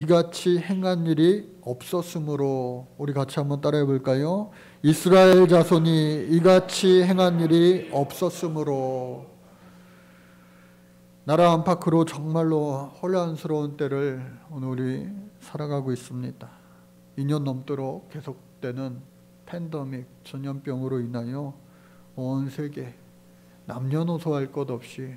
이같이 행한 일이 없었으므로. 우리 같이 한번 따라해 볼까요? 이스라엘 자손이 이같이 행한 일이 없었으므로. 나라 안팎으로 정말로 혼란스러운 때를 오늘 우리 살아가고 있습니다. 2년 넘도록 계속되는 팬데믹, 전염병으로 인하여 온 세계 남녀노소 할 것 없이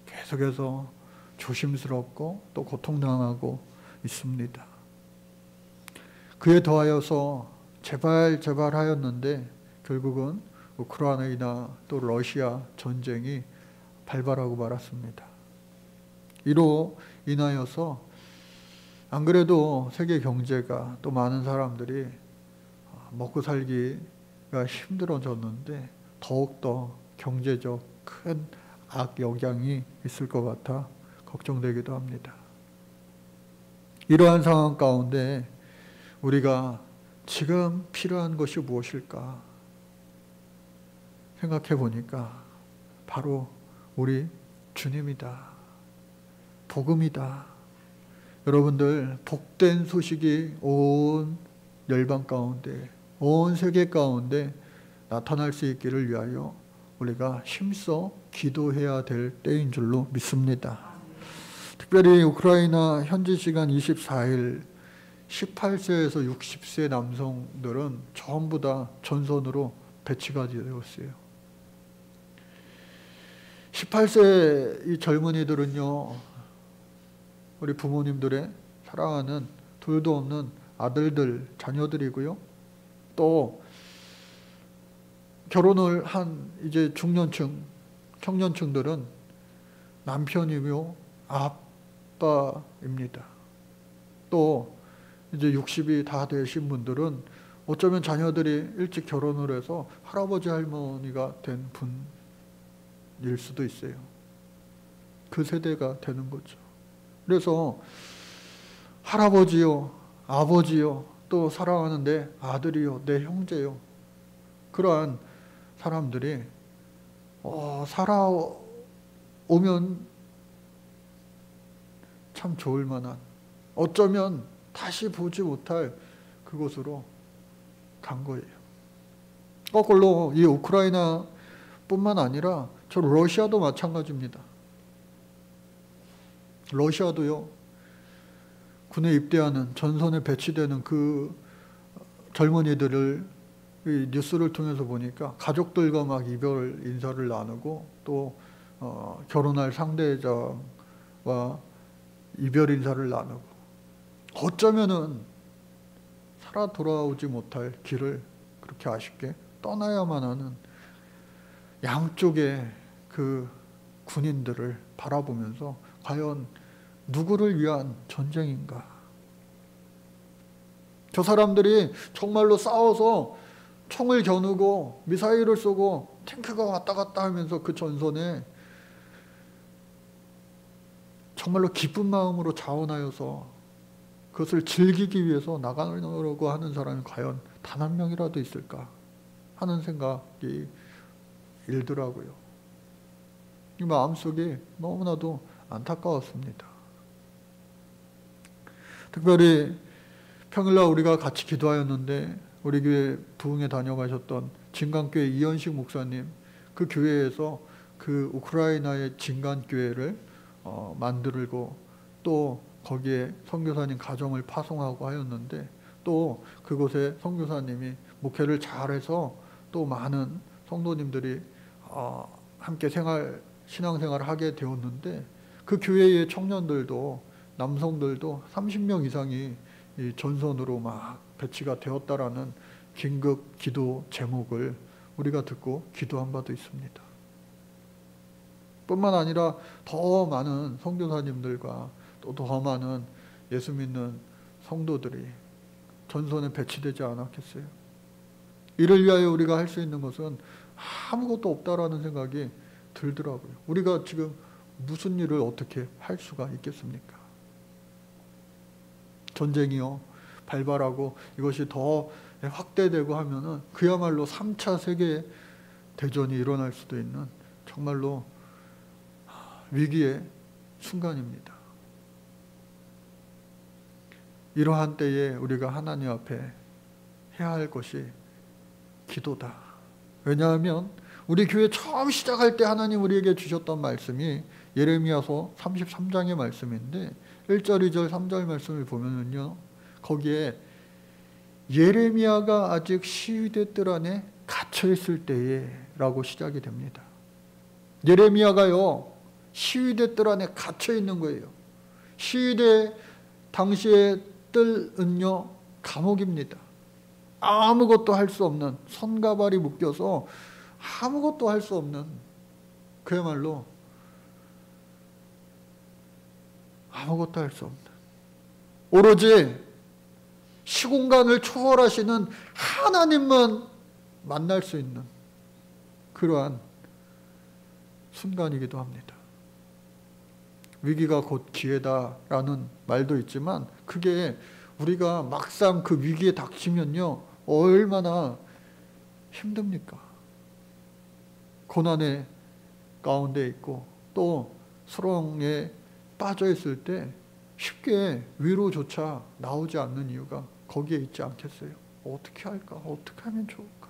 계속해서 조심스럽고 또 고통당하고 있습니다. 그에 더하여서 제발 하였는데 결국은 우크라이나 또 러시아 전쟁이 발발하고 말았습니다. 이로 인하여서 안 그래도 세계 경제가 또 많은 사람들이 먹고 살기가 힘들어졌는데 더욱더 경제적 큰 악영향이 있을 것 같아 걱정되기도 합니다. 이러한 상황 가운데 우리가 지금 필요한 것이 무엇일까 생각해 보니까 바로 우리 주님이다. 복음이다. 여러분들, 복된 소식이 온 열방 가운데, 온 세계 가운데 나타날 수 있기를 위하여 우리가 힘써 기도해야 될 때인 줄로 믿습니다. 특별히 우크라이나 현지 시간 24일 18세에서 60세 남성들은 전부 다 전선으로 배치가 되었어요. 18세 이 젊은이들은요, 우리 부모님들의 사랑하는 둘도 없는 아들들, 자녀들이고요. 또 결혼을 한 이제 중년층, 청년층들은 남편이며 아빠입니다. 또 이제 60이 다 되신 분들은 어쩌면 자녀들이 일찍 결혼을 해서 할아버지 할머니가 된 분일 수도 있어요. 그 세대가 되는 거죠. 그래서 할아버지요, 아버지요, 또 사랑하는 내 아들이요, 내 형제요, 그러한 사람들이 살아오면 참 좋을 만한, 어쩌면 다시 보지 못할 그곳으로 간 거예요. 거꾸로 이 우크라이나 뿐만 아니라 저 러시아도 마찬가지입니다. 러시아도요, 군에 입대하는, 전선에 배치되는 그 젊은이들을 뉴스를 통해서 보니까 가족들과 막 이별 인사를 나누고 또 결혼할 상대자와 이별 인사를 나누고, 어쩌면은 살아 돌아오지 못할 길을 그렇게 아쉽게 떠나야만 하는 양쪽의 그 군인들을 바라보면서 과연 누구를 위한 전쟁인가? 저 사람들이 정말로 싸워서 총을 겨누고 미사일을 쏘고 탱크가 왔다 갔다 하면서 그 전선에 정말로 기쁜 마음으로 자원하여서 그것을 즐기기 위해서 나가려고 하는 사람이 과연 단 한 명이라도 있을까 하는 생각이 일더라고요. 이 마음속이 너무나도 안타까웠습니다. 특별히 평일날 우리가 같이 기도하였는데 우리 교회 부흥에 다녀가셨던 진간교회 이현식 목사님, 그 교회에서 그 우크라이나의 진간교회를 만들고 또 거기에 선교사님 가정을 파송하고 하였는데, 또 그곳에 선교사님이 목회를 잘해서 또 많은 성도님들이 함께 신앙생활을 하게 되었는데, 그 교회의 청년들도 남성들도 30명 이상이 이 전선으로 막 배치가 되었다라는 긴급 기도 제목을 우리가 듣고 기도한 바도 있습니다. 뿐만 아니라 더 많은 선교사님들과 또 더 많은 예수 믿는 성도들이 전선에 배치되지 않았겠어요? 이를 위하여 우리가 할 수 있는 것은 아무것도 없다라는 생각이 들더라고요. 우리가 지금 무슨 일을 어떻게 할 수가 있겠습니까? 전쟁이요 발발하고 이것이 더 확대되고 하면은 그야말로 3차 세계 대전이 일어날 수도 있는 정말로 위기의 순간입니다. 이러한 때에 우리가 하나님 앞에 해야 할 것이 기도다. 왜냐하면 우리 교회 처음 시작할 때 하나님 우리에게 주셨던 말씀이 예레미야서 33장의 말씀인데 1절, 2절, 3절 말씀을 보면은요, 거기에 예레미야가 아직 시위대 뜰 안에 갇혀 있을 때에 라고 시작이 됩니다. 예레미야가요, 시위대 뜰 안에 갇혀 있는 거예요. 시위대 당시의 뜰은요, 감옥입니다. 아무것도 할 수 없는, 손가발이 묶여서 아무것도 할 수 없는, 그야말로 아무것도 할 수 없는, 오로지 시공간을 초월하시는 하나님만 만날 수 있는 그러한 순간이기도 합니다. 위기가 곧 기회다라는 말도 있지만, 그게 우리가 막상 그 위기에 닥치면요, 얼마나 힘듭니까? 고난의 가운데 있고 또 수렁에 빠져 있을 때 쉽게 위로조차 나오지 않는 이유가 거기에 있지 않겠어요? 어떻게 할까? 어떻게 하면 좋을까?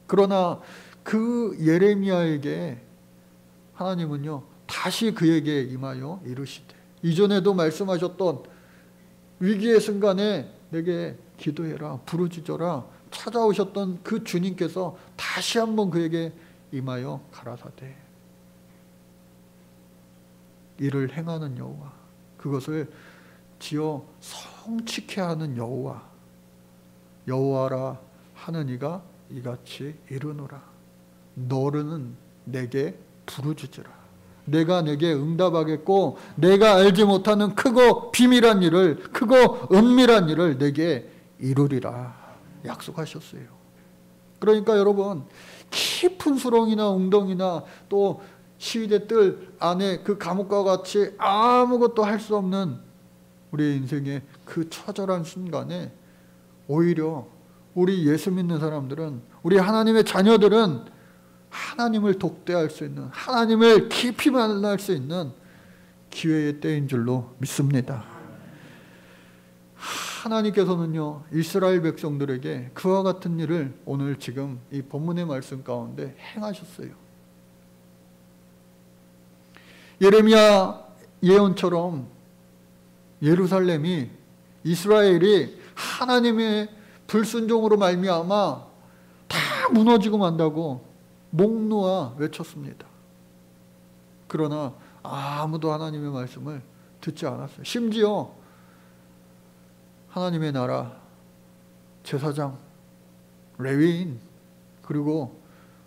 그러나 그 예레미야에게 하나님은요, 다시 그에게 임하여 이르시되, 이전에도 말씀하셨던 위기의 순간에 내게 기도해라, 부르짖어라 찾아오셨던 그 주님께서 다시 한번 그에게 임하여 가라사대, 이를 행하는 여호와, 그것을 지어 성취케 하는 여호와, 여호와라 하는 이가 이같이 이르노라. 너는 내게 부르짖으라. 내가 내게 응답하겠고 내가 알지 못하는 크고 비밀한 일을, 크고 은밀한 일을 내게 이루리라 약속하셨어요. 그러니까 여러분, 깊은 수렁이나 웅덩이나 또 시위대 뜰 안에 그 감옥과 같이 아무것도 할 수 없는 우리의 인생의 그 처절한 순간에 오히려 우리 예수 믿는 사람들은, 우리 하나님의 자녀들은 하나님을 독대할 수 있는, 하나님을 깊이 만날 수 있는 기회의 때인 줄로 믿습니다. 하나님께서는요, 이스라엘 백성들에게 그와 같은 일을 오늘 지금 이 본문의 말씀 가운데 행하셨어요. 예레미야 예언처럼 예루살렘이, 이스라엘이 하나님의 불순종으로 말미암아 다 무너지고 만다고 목 놓아 외쳤습니다. 그러나 아무도 하나님의 말씀을 듣지 않았어요. 심지어 하나님의 나라, 제사장, 레위인, 그리고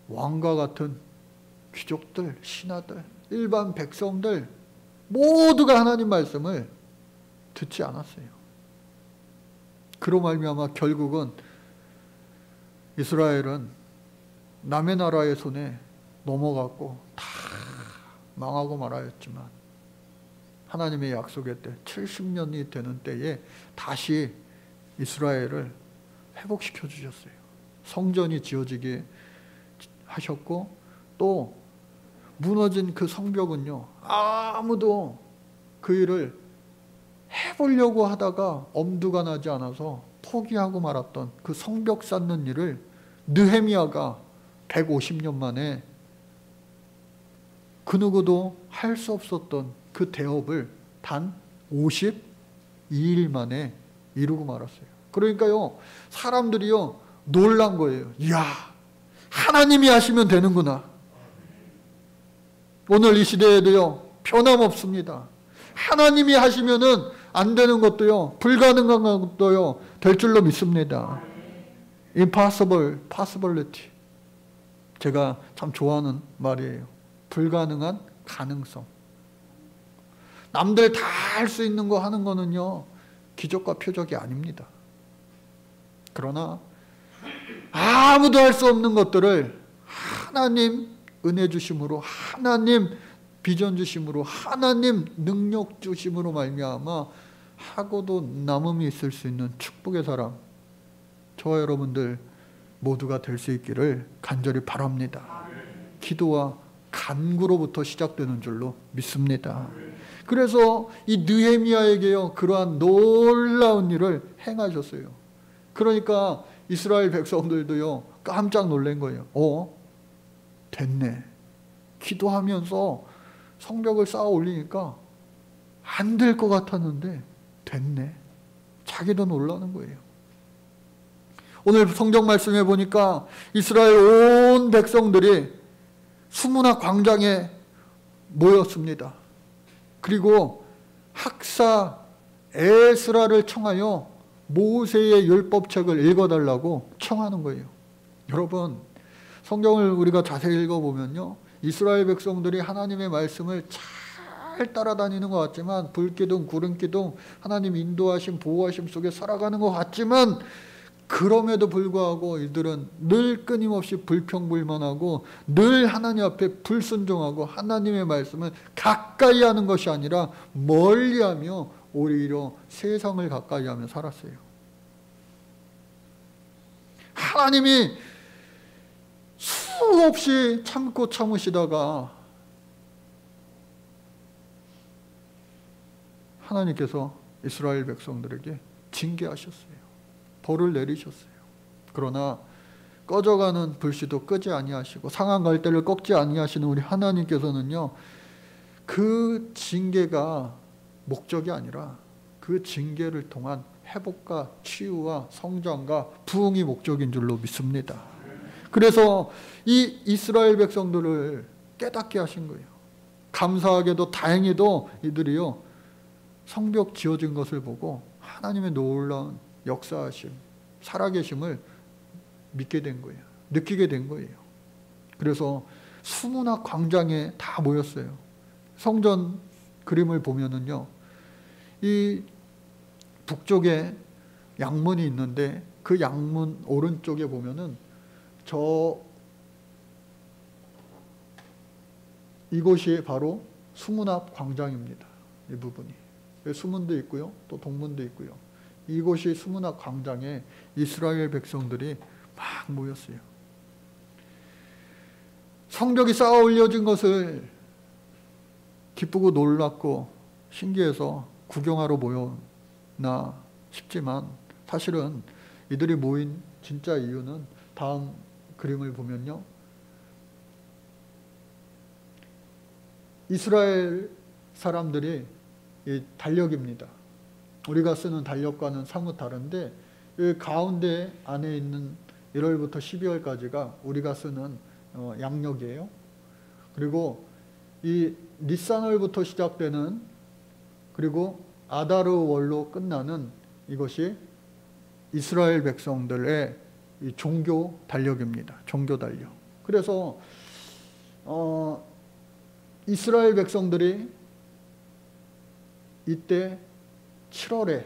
왕과 같은 귀족들, 신하들, 일반 백성들 모두가 하나님 말씀을 듣지 않았어요. 그로 말미암아 결국은 이스라엘은 남의 나라의 손에 넘어갔고 다 망하고 말하였지만, 하나님의 약속의 때 70년이 되는 때에 다시 이스라엘을 회복시켜 주셨어요. 성전이 지어지게 하셨고, 또 무너진 그 성벽은요, 아무도 그 일을 해보려고 하다가 엄두가 나지 않아서 포기하고 말았던 그 성벽 쌓는 일을 느헤미야가 150년 만에 그 누구도 할 수 없었던 그 대업을 단 52일 만에 이루고 말았어요. 그러니까요, 사람들이요 놀란 거예요. 이야, 하나님이 하시면 되는구나. 오늘 이 시대에도요 변함없습니다. 하나님이 하시면은 안 되는 것도요, 불가능한 것도요 될 줄로 믿습니다. Impossible, possibility. 제가 참 좋아하는 말이에요. 불가능한 가능성. 남들 다 할 수 있는 거 하는 거는요 기적과 표적이 아닙니다. 그러나 아무도 할 수 없는 것들을 하나님 은혜 주심으로, 하나님 비전 주심으로, 하나님 능력 주심으로 말미암아 하고도 남음이 있을 수 있는 축복의 사람, 저와 여러분들 모두가 될 수 있기를 간절히 바랍니다. 기도와 간구로부터 시작되는 줄로 믿습니다. 그래서 이 느헤미야에게요 그러한 놀라운 일을 행하셨어요. 그러니까 이스라엘 백성들도요 깜짝 놀란 거예요. 됐네. 기도하면서 성벽을 쌓아 올리니까 안 될 것 같았는데 됐네. 자기도 놀라는 거예요. 오늘 성경 말씀에 보니까 이스라엘 온 백성들이 수문학 광장에 모였습니다. 그리고 학사 에스라를 청하여 모세의 율법책을 읽어달라고 청하는 거예요. 여러분, 성경을 우리가 자세히 읽어보면요 이스라엘 백성들이 하나님의 말씀을 잘 따라다니는 것 같지만, 불기둥 구름기둥 하나님 인도하심 보호하심 속에 살아가는 것 같지만, 그럼에도 불구하고 이들은 늘 끊임없이 불평불만하고 늘 하나님 앞에 불순종하고 하나님의 말씀을 가까이 하는 것이 아니라 멀리하며 오히려 세상을 가까이 하며 살았어요. 하나님이 수없이 참고 참으시다가 하나님께서 이스라엘 백성들에게 징계하셨어요. 벌을 내리셨어요. 그러나 꺼져가는 불씨도 끄지 아니하시고 상한 갈대를 꺾지 아니하시는 우리 하나님께서는요 그 징계가 목적이 아니라 그 징계를 통한 회복과 치유와 성장과 부흥이 목적인 줄로 믿습니다. 그래서 이 이스라엘 백성들을 깨닫게 하신 거예요. 감사하게도 다행히도 이들이요 성벽 지어진 것을 보고 하나님의 놀라운 역사하심, 살아계심을 믿게 된 거예요. 느끼게 된 거예요. 그래서 수문학 광장에 다 모였어요. 성전 그림을 보면은요, 이 북쪽에 양문이 있는데 그 양문 오른쪽에 보면은 이곳이 바로 수문학 광장입니다. 이 부분이. 수문도 있고요, 또 동문도 있고요. 이곳이 수문학 광장에 이스라엘 백성들이 막 모였어요. 성벽이 쌓아 올려진 것을 기쁘고 놀랍고 신기해서 구경하러 모였나 싶지만, 사실은 이들이 모인 진짜 이유는 다음 그림을 보면요, 이스라엘 사람들이 이 달력입니다. 우리가 쓰는 달력과는 사뭇 다른데 이 가운데 안에 있는 1월부터 12월까지가 우리가 쓰는 양력이에요. 그리고 이 니산월부터 시작되는, 그리고 아다르월로 끝나는 이것이 이스라엘 백성들의 이 종교 달력입니다. 종교 달력. 그래서 이스라엘 백성들이 이때 7월에,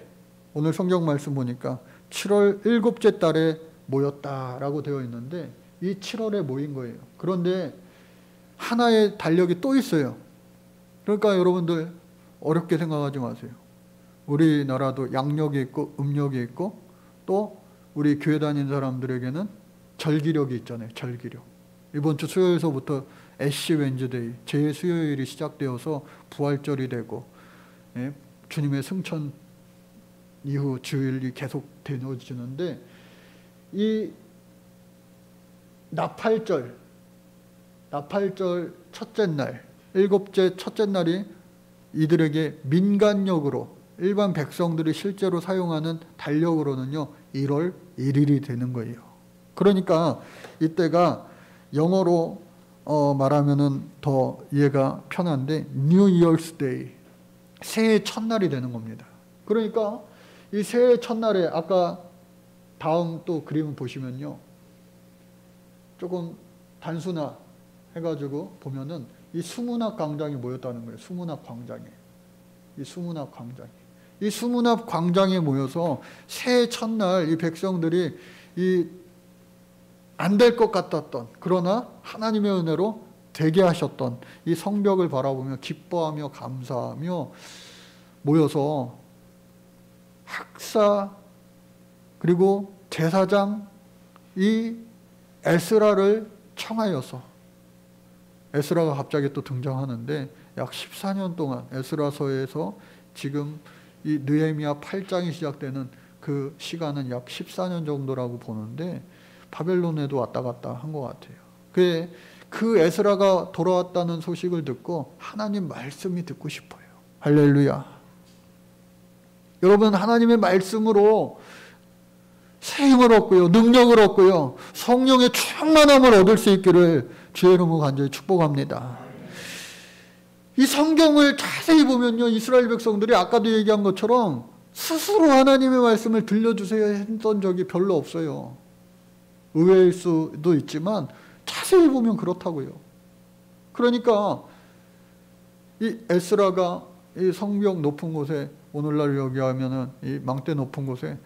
오늘 성경 말씀 보니까 7월 7째 달에 모였다라고 되어 있는데 이 7월에 모인 거예요. 그런데 하나의 달력이 또 있어요. 그러니까 여러분들 어렵게 생각하지 마세요. 우리나라도 양력이 있고 음력이 있고 또 우리 교회 다니는 사람들에게는 절기력이 있잖아요. 절기력. 이번 주 수요일서부터 애쉬 웬즈데이, 제 수요일이 시작되어서 부활절이 되고, 예, 주님의 승천 이후 주일이 계속 되어지는데, 이 나팔절 첫째 날, 7째 첫째 날이 이들에게 민간력으로, 일반 백성들이 실제로 사용하는 달력으로는요 1월 1일이 되는 거예요. 그러니까 이때가 영어로 말하면은 더 이해가 편한데 New Year's Day, 새해 첫날이 되는 겁니다. 그러니까 이 새해 첫날에 아까 다음 또 그림을 보시면요, 조금 단순화 해가지고 보면은 이 수문학 광장이 모였다는 거예요. 수문학 광장에. 이 수문학 광장에. 이 수문학 광장에 모여서 새해 첫날 이 백성들이 이 안 될 것 같았던, 그러나 하나님의 은혜로 되게 하셨던 이 성벽을 바라보며 기뻐하며 감사하며 모여서 학사 그리고 제사장 이 에스라를 청하여서, 에스라가 갑자기 또 등장하는데 약 14년 동안 에스라서에서 지금 이 느헤미야 8장이 시작되는 그 시간은 약 14년 정도라고 보는데 바벨론에도 왔다 갔다 한 것 같아요. 그 에스라가 돌아왔다는 소식을 듣고 하나님 말씀이 듣고 싶어요. 할렐루야. 여러분, 하나님의 말씀으로 새 힘을 얻고요, 능력을 얻고요, 성령의 충만함을 얻을 수 있기를 주의 이름으로 간절히 축복합니다. 이 성경을 자세히 보면요, 이스라엘 백성들이 아까도 얘기한 것처럼 스스로 하나님의 말씀을 들려주세요 했던 적이 별로 없어요. 의외일 수도 있지만 자세히 보면 그렇다고요. 그러니까 이 에스라가 이 성벽 높은 곳에, 오늘날 여기 하면은 이 망대 높은 곳에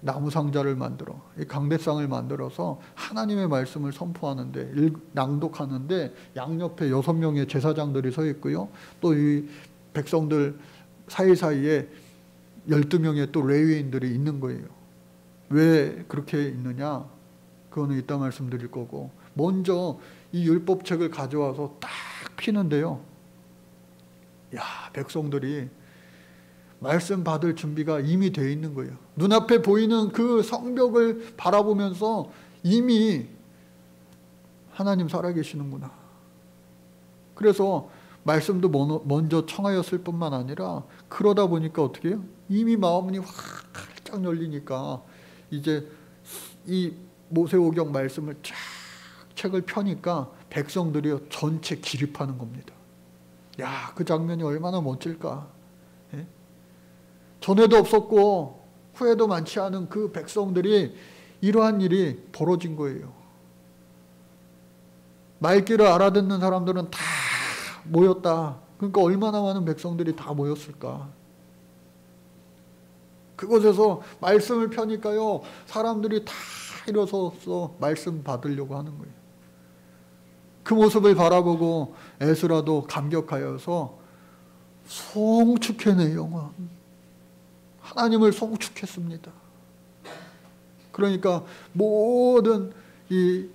나무 상자를 만들어 이 강대상을 만들어서 하나님의 말씀을 선포하는데, 낭독하는데 양옆에 6명의 제사장들이 서 있고요, 또 이 백성들 사이사이에 12명의 또 레위인들이 있는 거예요. 왜 그렇게 있느냐? 그거는 이따 말씀드릴 거고, 먼저 이 율법책을 가져와서 딱 피는데요, 야, 백성들이 말씀 받을 준비가 이미 되어 있는 거예요. 눈앞에 보이는 그 성벽을 바라보면서 이미 하나님 살아계시는구나. 그래서 말씀도 먼저 청하였을 뿐만 아니라, 그러다 보니까 어떻게 해요? 이미 마음이 활짝 열리니까 이제 이 모세오경 말씀을 쫙 책을 펴니까 백성들이 전체 기립하는 겁니다. 야, 그 장면이 얼마나 멋질까. 예? 전에도 없었고 후에도 많지 않은 그 백성들이 이러한 일이 벌어진 거예요. 말귀를 알아듣는 사람들은 다 모였다. 그러니까 얼마나 많은 백성들이 다 모였을까. 그곳에서 말씀을 펴니까요, 사람들이 다 일어서서 말씀 받으려고 하는 거예요. 그 모습을 바라보고 에스라도 감격하여서 송축해, 내 영혼. 하나님을 송축했습니다. 그러니까 모든 이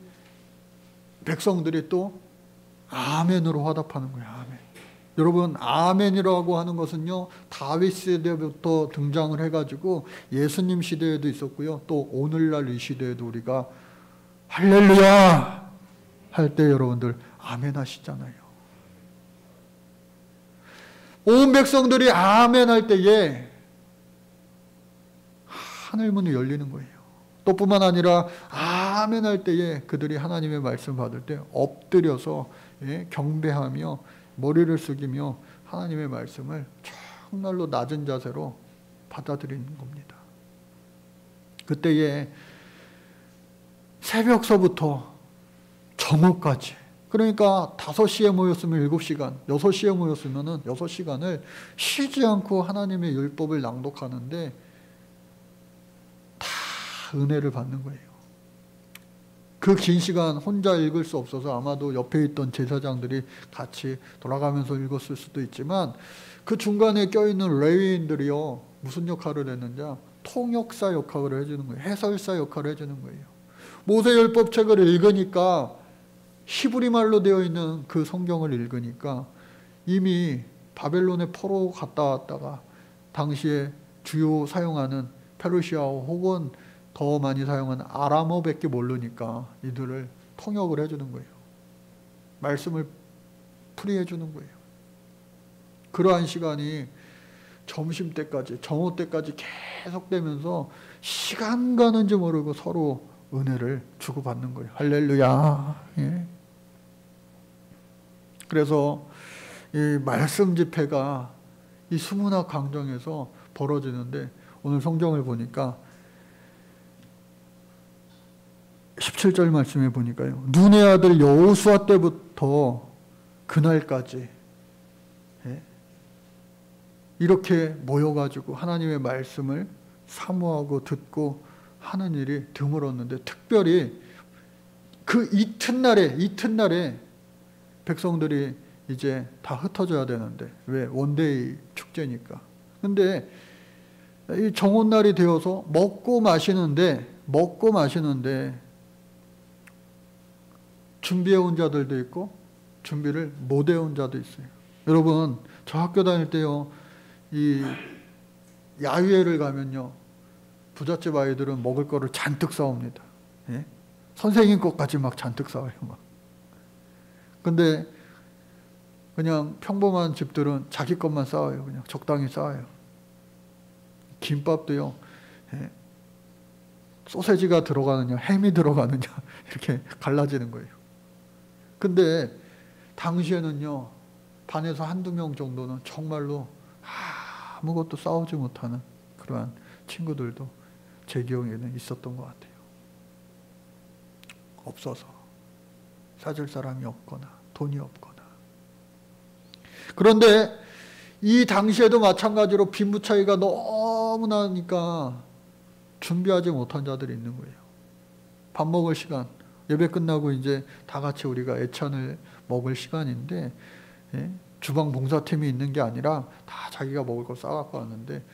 백성들이 또 아멘으로 화답하는 거예요. 아멘. 여러분, 아멘이라고 하는 것은요, 다윗 시대부터 등장을 해가지고 예수님 시대에도 있었고요, 또 오늘날 이 시대에도 우리가 할렐루야 할 때 여러분들 아멘 하시잖아요. 온 백성들이 아멘 할 때에 하늘문이 열리는 거예요. 또 뿐만 아니라 아멘 할 때에 그들이 하나님의 말씀 받을 때 엎드려서 경배하며 머리를 숙이며 하나님의 말씀을 정말로 낮은 자세로 받아들이는 겁니다. 그때에 새벽서부터 정오까지, 그러니까 5시에 모였으면 7시간, 6시에 모였으면 6시간을 쉬지 않고 하나님의 율법을 낭독하는데 다 은혜를 받는 거예요. 그 긴 시간 혼자 읽을 수 없어서 아마도 옆에 있던 제사장들이 같이 돌아가면서 읽었을 수도 있지만, 그 중간에 껴있는 레위인들이요, 무슨 역할을 했는지 통역사 역할을 해주는 거예요. 해설사 역할을 해주는 거예요. 모세율법책을 읽으니까, 히브리 말로 되어 있는 그 성경을 읽으니까 이미 바벨론의 포로 갔다 왔다가 당시에 주요 사용하는 페르시아어 혹은 더 많이 사용하는 아람어밖에 모르니까 이들을 통역을 해주는 거예요. 말씀을 풀이해 주는 거예요. 그러한 시간이 점심때까지, 정오때까지 계속되면서 시간 가는지 모르고 서로 은혜를 주고받는 거예요. 할렐루야. 예. 그래서 이 말씀 집회가 이 수문학 광장에서 벌어지는데, 오늘 성경을 보니까 17절 말씀에 보니까요, 눈의 아들 여호수아 때부터 그날까지 이렇게 모여가지고 하나님의 말씀을 사모하고 듣고 하는 일이 드물었는데, 특별히 그 이튿날에 백성들이 이제 다 흩어져야 되는데, 왜? 원데이 축제니까. 근데 이 정오날이 되어서 먹고 마시는데 준비해 온 자들도 있고 준비를 못 해온 자도 있어요. 여러분, 저 학교 다닐 때요, 이 야유회를 가면요, 부잣집 아이들은 먹을 거를 잔뜩 사옵니다. 예? 선생님 것까지 막 잔뜩 사와요, 막. 근데 그냥 평범한 집들은 자기 것만 싸와요. 그냥 적당히 싸와요. 김밥도요, 예, 소세지가 들어가느냐, 햄이 들어가느냐, 이렇게 갈라지는 거예요. 근데 당시에는요, 반에서 한두 명 정도는 정말로 아무것도 싸우지 못하는 그러한 친구들도 제 기억에는 있었던 것 같아요. 없어서, 사줄 사람이 없거나 돈이 없거나. 그런데 이 당시에도 마찬가지로 빈부 차이가 너무 나니까 준비하지 못한 자들이 있는 거예요. 밥 먹을 시간, 예배 끝나고 이제 다 같이 우리가 애찬을 먹을 시간인데, 예? 주방 봉사팀이 있는 게 아니라 다 자기가 먹을 거 싸갖고 왔는데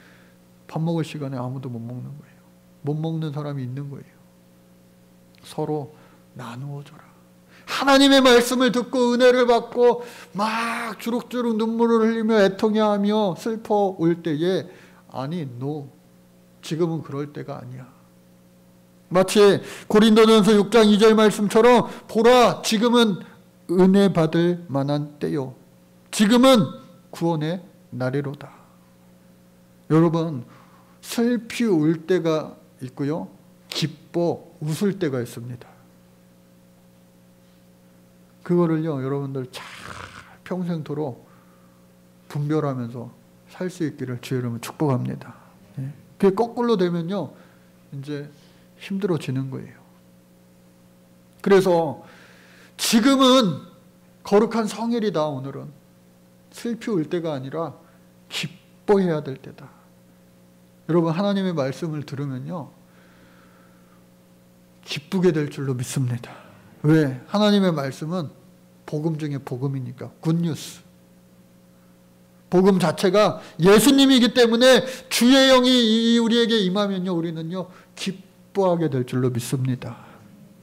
밥 먹을 시간에 아무도 못 먹는 거예요. 못 먹는 사람이 있는 거예요. 서로 나누어 줘라. 하나님의 말씀을 듣고 은혜를 받고 막 주룩주룩 눈물을 흘리며 애통해하며 슬퍼 올 때에, 아니, 지금은 그럴 때가 아니야. 마치 고린도전서 6장 2절 말씀처럼, 보라, 지금은 은혜 받을 만한 때요, 지금은 구원의 날이로다. 여러분, 슬피 울 때가 있고요, 기뻐 웃을 때가 있습니다. 그거를요, 여러분들 잘 평생토록 분별하면서 살 수 있기를 주의 이름으로 축복합니다. 예? 그게 거꾸로 되면요, 이제 힘들어지는 거예요. 그래서 지금은 거룩한 성일이다. 오늘은 슬피 울 때가 아니라 기뻐해야 될 때다. 여러분, 하나님의 말씀을 들으면요, 기쁘게 될 줄로 믿습니다. 왜? 하나님의 말씀은 복음 중에 복음이니까. 굿뉴스. 복음 자체가 예수님이기 때문에 주의 영이 우리에게 임하면요, 우리는요 기뻐하게 될 줄로 믿습니다.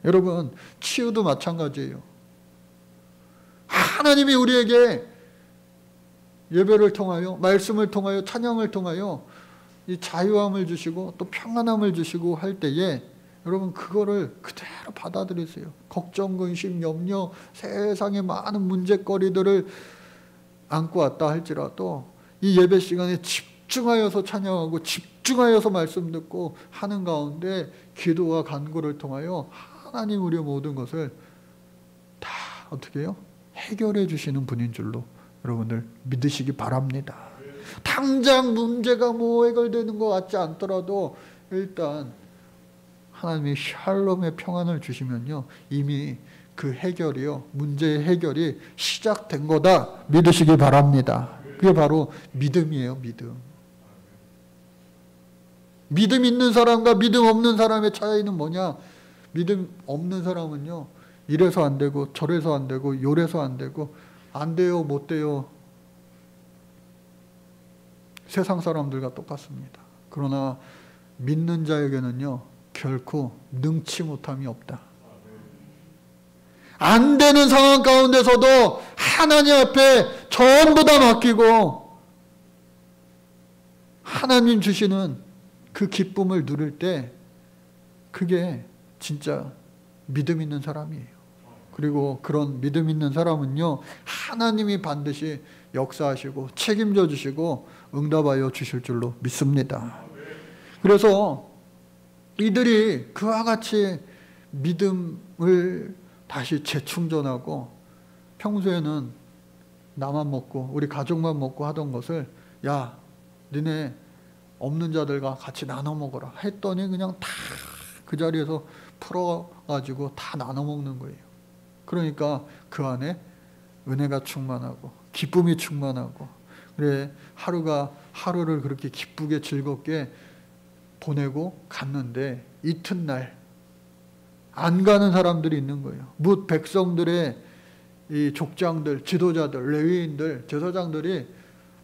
여러분, 치유도 마찬가지예요. 하나님이 우리에게 예배를 통하여, 말씀을 통하여, 찬양을 통하여 이 자유함을 주시고 또 평안함을 주시고 할 때에, 여러분, 그거를 그대로 받아들이세요. 걱정, 근심, 염려, 세상의 많은 문제거리들을 안고 왔다 할지라도 이 예배 시간에 집중하여서 찬양하고 집중하여서 말씀 듣고 하는 가운데 기도와 간구를 통하여 하나님 우리의 모든 것을 다 어떻게 해요? 해결해 주시는 분인 줄로 여러분들 믿으시기 바랍니다. 당장 문제가 해결되는 것 같지 않더라도 일단 하나님이 샬롬의 평안을 주시면요, 이미 그 해결이요, 문제의 해결이 시작된 거다 믿으시기 바랍니다. 그게 바로 믿음이에요. 믿음 있는 사람과 믿음 없는 사람의 차이는 뭐냐? 믿음 없는 사람은요, 이래서 안 되고 저래서 안 되고 요래서 안 되고, 안 돼요, 못 돼요. 세상 사람들과 똑같습니다. 그러나 믿는 자에게는요, 결코 능치 못함이 없다. 안 되는 상황 가운데서도 하나님 앞에 전부 다 맡기고 하나님 주시는 그 기쁨을 누릴 때, 그게 진짜 믿음 있는 사람이에요. 그리고 그런 믿음 있는 사람은요, 하나님이 반드시 역사하시고 책임져 주시고 응답하여 주실 줄로 믿습니다. 그래서 이들이 그와 같이 믿음을 다시 재충전하고, 평소에는 나만 먹고 우리 가족만 먹고 하던 것을, 야, 니네 없는 자들과 같이 나눠 먹어라 했더니 그냥 다 그 자리에서 풀어가지고 다 나눠 먹는 거예요. 그러니까 그 안에 은혜가 충만하고 기쁨이 충만하고, 그래 하루를 그렇게 기쁘게 즐겁게 보내고 갔는데 이튿날 안 가는 사람들이 있는 거예요. 뭇 백성들의 이 족장들, 지도자들, 레위인들, 제사장들이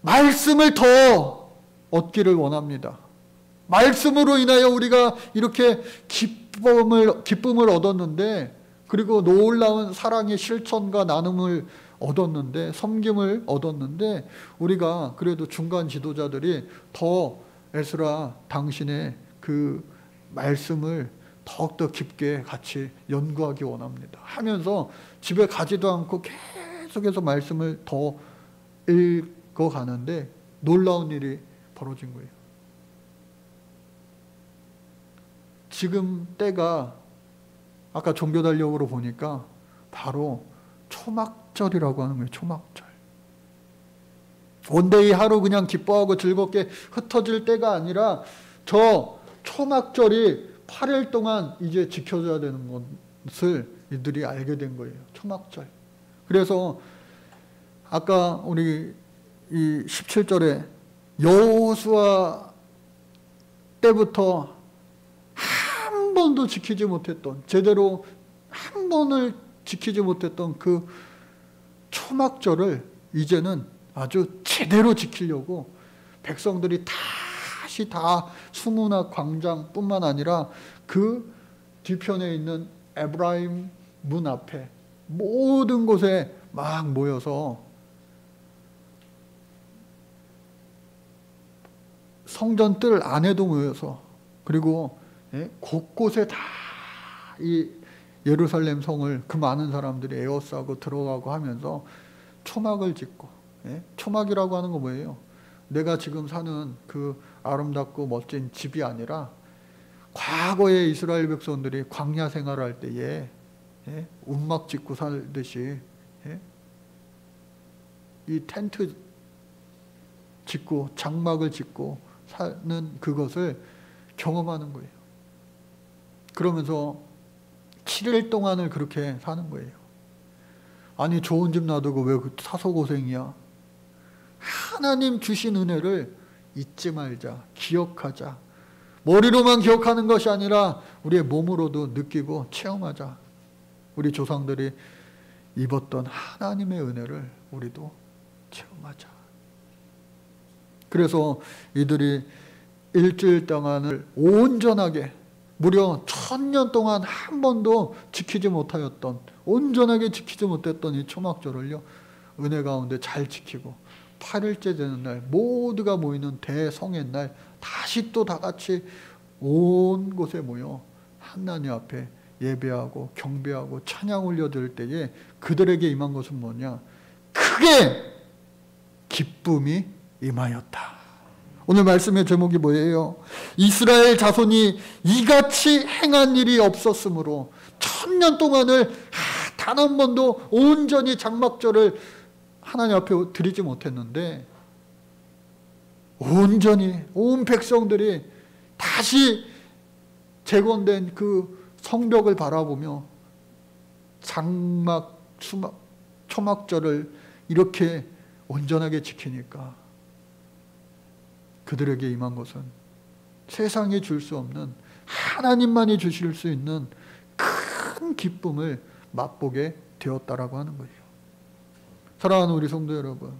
말씀을 더 얻기를 원합니다. 말씀으로 인하여 우리가 이렇게 기쁨을 얻었는데, 그리고 놀라운 사랑의 실천과 나눔을 얻었는데, 섬김을 얻었는데, 우리가 그래도 중간 지도자들이 더 에스라 당신의 그 말씀을 더욱더 깊게 같이 연구하기 원합니다. 하면서 집에 가지도 않고 계속해서 말씀을 더 읽어가는데 놀라운 일이 벌어진 거예요. 지금 때가 아까 종교달력으로 보니까 바로 초막절이라고 하는 거예요. 초막절. 원데이 하루 그냥 기뻐하고 즐겁게 흩어질 때가 아니라 저 초막절이 8일 동안 이제 지켜줘야 되는 것을 이들이 알게 된 거예요. 초막절. 그래서 아까 우리 이 17절에 여호수아 때부터 한 번도 지키지 못했던, 제대로 한 번을 지키지 못했던 그 초막절을 이제는 아주 제대로 지키려고 백성들이 다시 다 수문학 광장뿐만 아니라 그 뒤편에 있는 에브라임 문 앞에 모든 곳에 막 모여서 성전 뜰 안에도 모여서, 그리고 곳곳에 다 이 예루살렘 성을 그 많은 사람들이 에워싸고 들어가고 하면서 초막을 짓고, 초막이라고 하는 거 뭐예요? 내가 지금 사는 그 아름답고 멋진 집이 아니라 과거에 이스라엘 백성들이 광야 생활할 때에 움막 짓고 살듯이 이 텐트 짓고 장막을 짓고 사는 그것을 경험하는 거예요. 그러면서 7일 동안을 그렇게 사는 거예요. 아니 좋은 집 놔두고 왜 사서 고생이야? 하나님 주신 은혜를 잊지 말자, 기억하자. 머리로만 기억하는 것이 아니라 우리의 몸으로도 느끼고 체험하자. 우리 조상들이 입었던 하나님의 은혜를 우리도 체험하자. 그래서 이들이 일주일 동안을 온전하게, 무려 1000년 동안 한 번도 지키지 못하였던, 온전하게 지키지 못했던 이 초막절을요, 은혜 가운데 잘 지키고 8일째 되는 날 모두가 모이는 대성의 날 다시 또 다 같이 온 곳에 모여 하나님 앞에 예배하고 경배하고 찬양 올려드릴 때에 그들에게 임한 것은 뭐냐? 크게 기쁨이 임하였다. 오늘 말씀의 제목이 뭐예요? 이스라엘 자손이 이같이 행한 일이 없었으므로 1000년 동안을 단 한 번도 온전히 장막절을 하나님 앞에 드리지 못했는데, 온전히 온 백성들이 다시 재건된 그 성벽을 바라보며 장막, 초막절을 이렇게 온전하게 지키니까 그들에게 임한 것은 세상이 줄 수 없는, 하나님만이 주실 수 있는 큰 기쁨을 맛보게 되었다라고 하는 거예요. 사랑하는 우리 성도 여러분,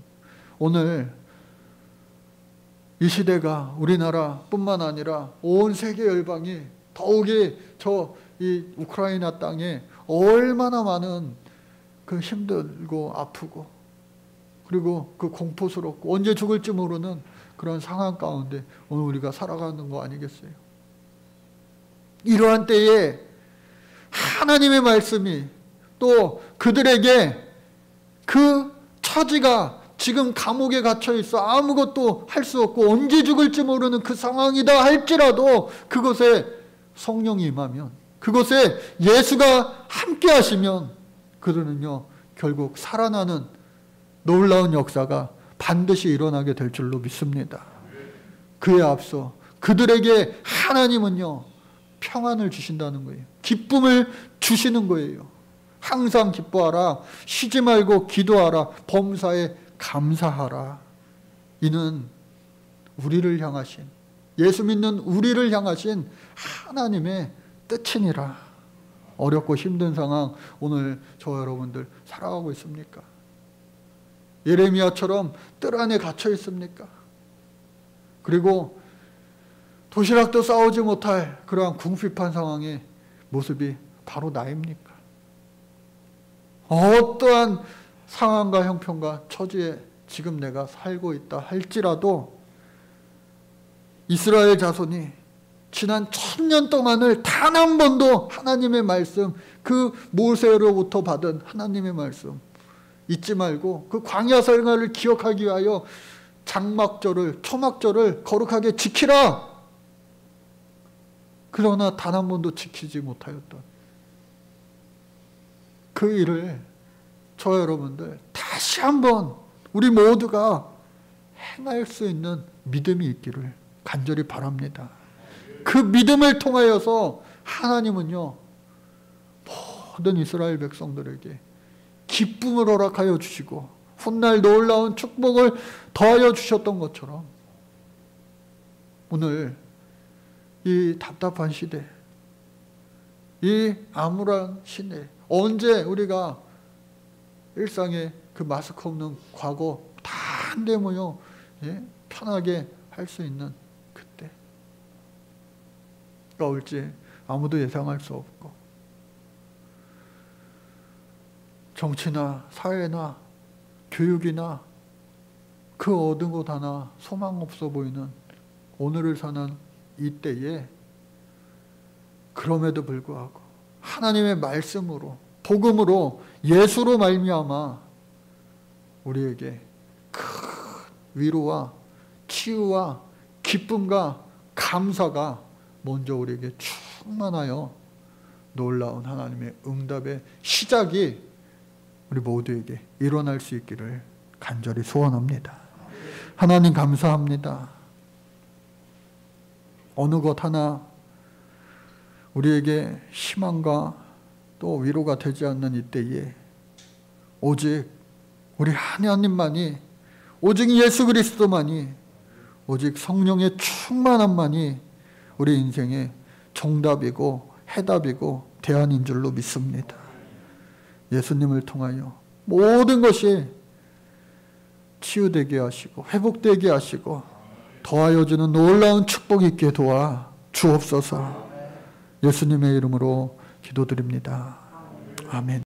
오늘 이 시대가 우리나라뿐만 아니라 온 세계 열방이, 더욱이 이 우크라이나 땅에 얼마나 많은 그 힘들고 아프고 그리고 그 공포스럽고 언제 죽을지 모르는 그런 상황 가운데 오늘 우리가 살아가는 거 아니겠어요? 이러한 때에 하나님의 말씀이 또 그들에게 그 처지가 지금 감옥에 갇혀 있어 아무것도 할 수 없고 언제 죽을지 모르는 그 상황이다 할지라도 그곳에 성령이 임하면, 그곳에 예수가 함께 하시면 그들은요 결국 살아나는 놀라운 역사가 반드시 일어나게 될 줄로 믿습니다. 그에 앞서 그들에게 하나님은요 평안을 주신다는 거예요. 기쁨을 주시는 거예요. 항상 기뻐하라, 쉬지 말고 기도하라, 범사에 감사하라. 이는 우리를 향하신, 예수 믿는 우리를 향하신 하나님의 뜻이니라. 어렵고 힘든 상황 오늘 저 여러분들 살아가고 있습니까? 예레미야처럼 뜰 안에 갇혀 있습니까? 그리고 도시락도 싸우지 못할 그러한 궁핍한 상황의 모습이 바로 나입니까? 어떠한 상황과 형편과 처지에 지금 내가 살고 있다 할지라도 이스라엘 자손이 지난 1000년 동안을 단 한 번도 하나님의 말씀, 그 모세로부터 받은 하나님의 말씀 잊지 말고 그 광야 생활을 기억하기 위하여 장막절을, 초막절을 거룩하게 지키라. 그러나 단 한 번도 지키지 못하였던 그 일을 저 여러분들 다시 한번 우리 모두가 행할 수 있는 믿음이 있기를 간절히 바랍니다. 그 믿음을 통하여서 하나님은요, 모든 이스라엘 백성들에게 기쁨을 허락하여 주시고 훗날 놀라운 축복을 더하여 주셨던 것처럼 오늘 이 답답한 시대, 이 암울한 시대, 언제 우리가 일상에 그 마스크 없는 과거 다 한데 모여 편하게 할 수 있는 그때가 올지 아무도 예상할 수 없고, 정치나 사회나 교육이나 그 어느 것 하나 소망 없어 보이는 오늘을 사는 이때에 그럼에도 불구하고 하나님의 말씀으로, 복음으로, 예수로 말미암아 우리에게 큰 위로와 치유와 기쁨과 감사가 먼저 우리에게 충만하여 놀라운 하나님의 응답의 시작이 우리 모두에게 일어날 수 있기를 간절히 소원합니다. 하나님 감사합니다. 어느 것 하나 우리에게 희망과 또 위로가 되지 않는 이때에 오직 우리 하나님만이, 오직 예수 그리스도만이, 오직 성령의 충만함만이 우리 인생의 정답이고 해답이고 대안인 줄로 믿습니다. 예수님을 통하여 모든 것이 치유되게 하시고 회복되게 하시고 더하여 주는 놀라운 축복이 있게 도와 주옵소서. 예수님의 이름으로 기도드립니다. 아멘.